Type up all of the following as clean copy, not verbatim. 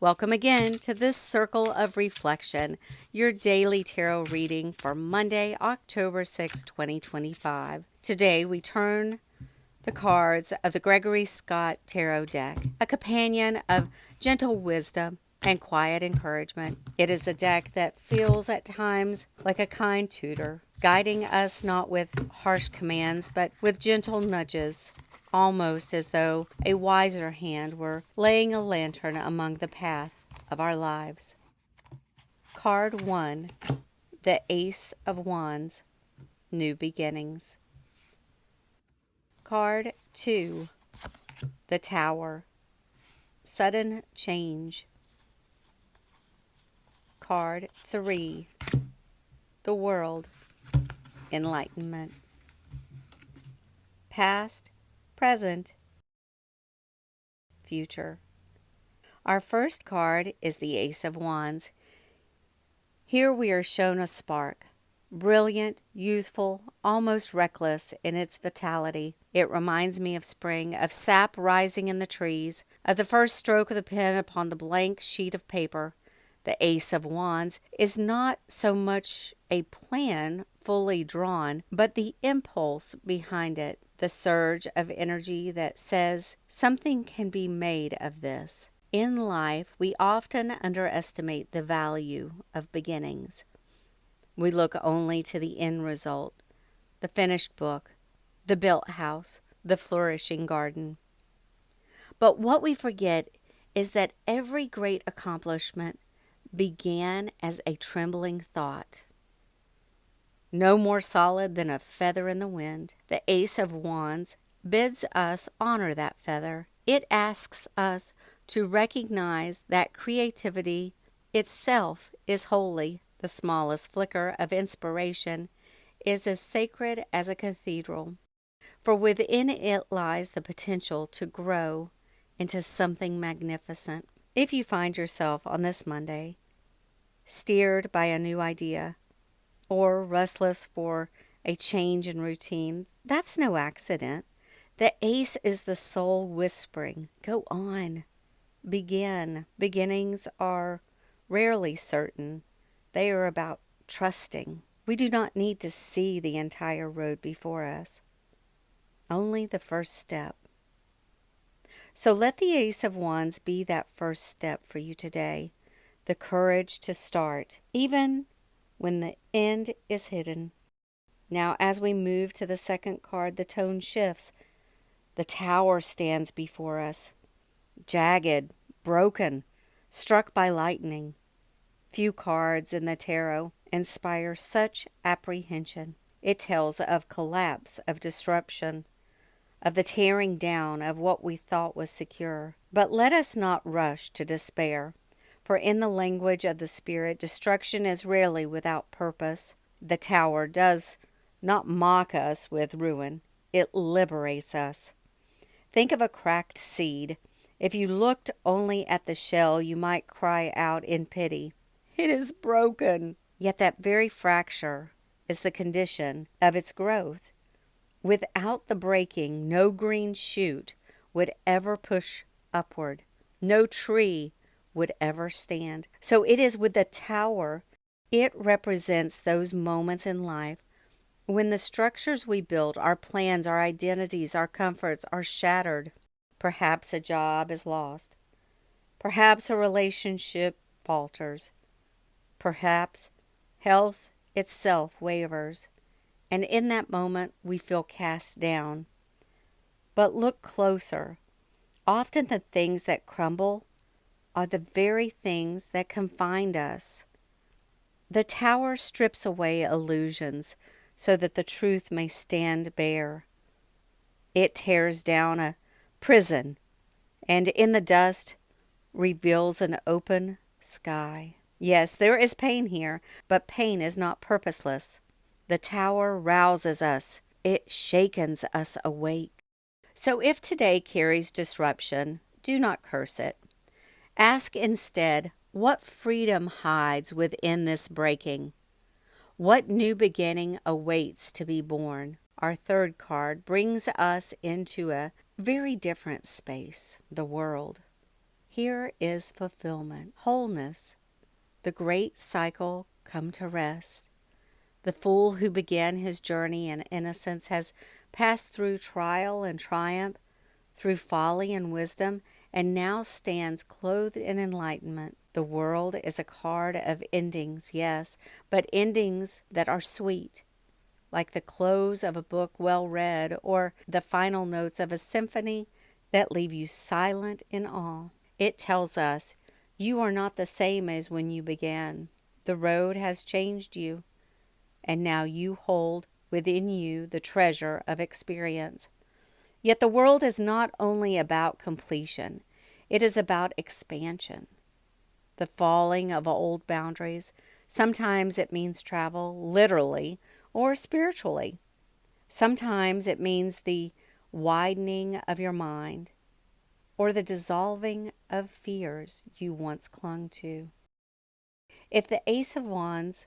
Welcome again to this Circle of Reflection, your daily tarot reading for Monday, October 6, 2025. Today we turn the cards of the Gregory Scott Tarot deck, a companion of gentle wisdom and quiet encouragement. It is a deck that feels at times like a kind tutor, guiding us not with harsh commands, but with gentle nudges, almost as though a wiser hand were laying a lantern among the path of our lives. Card 1, the Ace of Wands, New Beginnings. Card 2, the Tower, Sudden Change. Card 3, the World, Enlightenment. Past, present, future. Our first card is the Ace of Wands. Here we are shown a spark, brilliant, youthful, almost reckless in its vitality. It reminds me of spring, of sap rising in the trees, of the first stroke of the pen upon the blank sheet of paper. The Ace of Wands is not so much a plan fully drawn, but the impulse behind it, the surge of energy that says something can be made of this. In life, we often underestimate the value of beginnings. We look only to the end result, the finished book, the built house, the flourishing garden. But what we forget is that every great accomplishment began as a trembling thought. No more solid than a feather in the wind, the Ace of Wands bids us honor that feather. It asks us to recognize that creativity itself is holy. The smallest flicker of inspiration is as sacred as a cathedral, for within it lies the potential to grow into something magnificent. If you find yourself on this Monday steered by a new idea or restless for a change in routine, that's no accident. The ace is the soul whispering, go on, begin. Beginnings are rarely certain. They are about trusting. We do not need to see the entire road before us, only the first step. So let the Ace of Wands be that first step for you today, the courage to start, even when the end is hidden. Now, as we move to the second card, the tone shifts. The Tower stands before us, jagged, broken, struck by lightning. Few cards in the tarot inspire such apprehension. It tells of collapse, of disruption, of the tearing down of what we thought was secure. But let us not rush to despair, for in the language of the Spirit, destruction is rarely without purpose. The Tower does not mock us with ruin. It liberates us. Think of a cracked seed. If you looked only at the shell, you might cry out in pity, "It is broken." Yet that very fracture is the condition of its growth. Without the breaking, no green shoot would ever push upward. No tree would ever stand. So it is with the Tower. It represents those moments in life when the structures we built, our plans, our identities, our comforts are shattered. Perhaps a job is lost. Perhaps a relationship falters. Perhaps health itself wavers. And in that moment, we feel cast down. But look closer. Often the things that crumble are the very things that confined us. The Tower strips away illusions so that the truth may stand bare. It tears down a prison and in the dust reveals an open sky. Yes, there is pain here, but pain is not purposeless. The Tower rouses us. It shakens us awake. So if today carries disruption, do not curse it. Ask instead, what freedom hides within this breaking? What new beginning awaits to be born? Our third card brings us into a very different space, the world. Here is fulfillment, wholeness, the great cycle come to rest. The fool who began his journey in innocence has passed through trial and triumph, through folly and wisdom, and now stands clothed in enlightenment. The world is a card of endings, yes, but endings that are sweet, like the close of a book well read or the final notes of a symphony that leave you silent in awe. It tells us you are not the same as when you began. The road has changed you, and now you hold within you the treasure of experience. Yet the world is not only about completion, it is about expansion. The falling of old boundaries. Sometimes it means travel, literally or spiritually. Sometimes it means the widening of your mind or the dissolving of fears you once clung to. If the Ace of Wands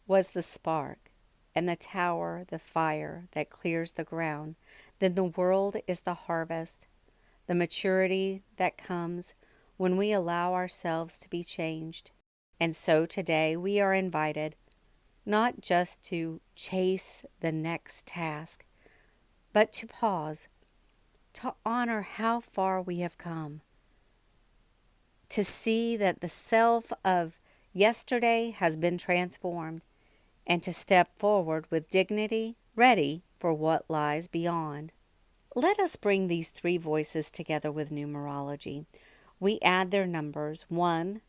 was the spark and the tower the fire that clears the ground, then the world is the harvest, the maturity that comes when we allow ourselves to be changed. And so today we are invited not just to chase the next task, but to pause, to honor how far we have come, to see that the self of yesterday has been transformed, and to step forward with dignity, ready for what lies beyond. Let us bring these three voices together with numerology. We add their numbers. 1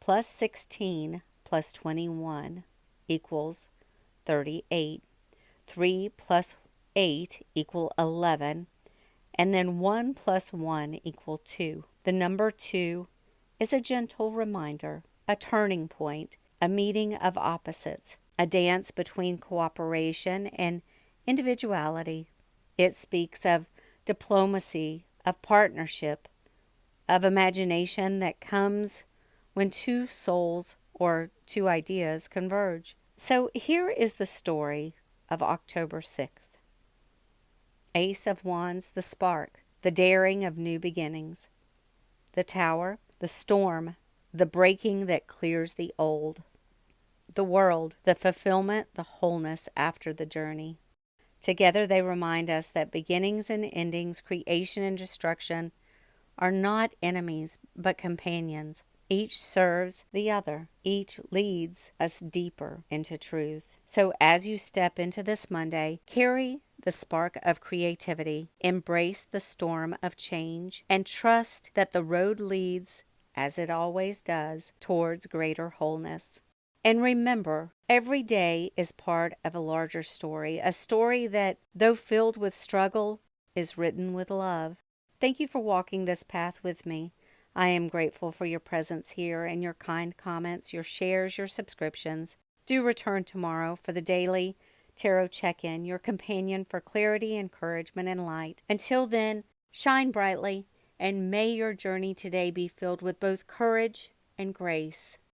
plus 16 plus 21 equals 38. 3 plus 8 equal 11. And then 1 plus 1 equal 2. The number 2 is a gentle reminder, a turning point, a meeting of opposites, a dance between cooperation and individuality. It speaks of diplomacy, of partnership, of imagination that comes when two souls or two ideas converge. So here is the story of October 6th. Ace of Wands, the spark, the daring of new beginnings. The Tower, the storm, the breaking that clears the old. The World, the fulfillment, the wholeness after the journey. Together they remind us that beginnings and endings, creation and destruction are not enemies but companions. Each serves the other. Each leads us deeper into truth. So as you step into this Monday, carry the spark of creativity, embrace the storm of change, and trust that the road leads, as it always does, towards greater wholeness. And remember, every day is part of a larger story, a story that, though filled with struggle, is written with love. Thank you for walking this path with me. I am grateful for your presence here and your kind comments, your shares, your subscriptions. Do return tomorrow for the daily Tarot Check-In, your companion for clarity, encouragement, and light. Until then, shine brightly, and may your journey today be filled with both courage and grace.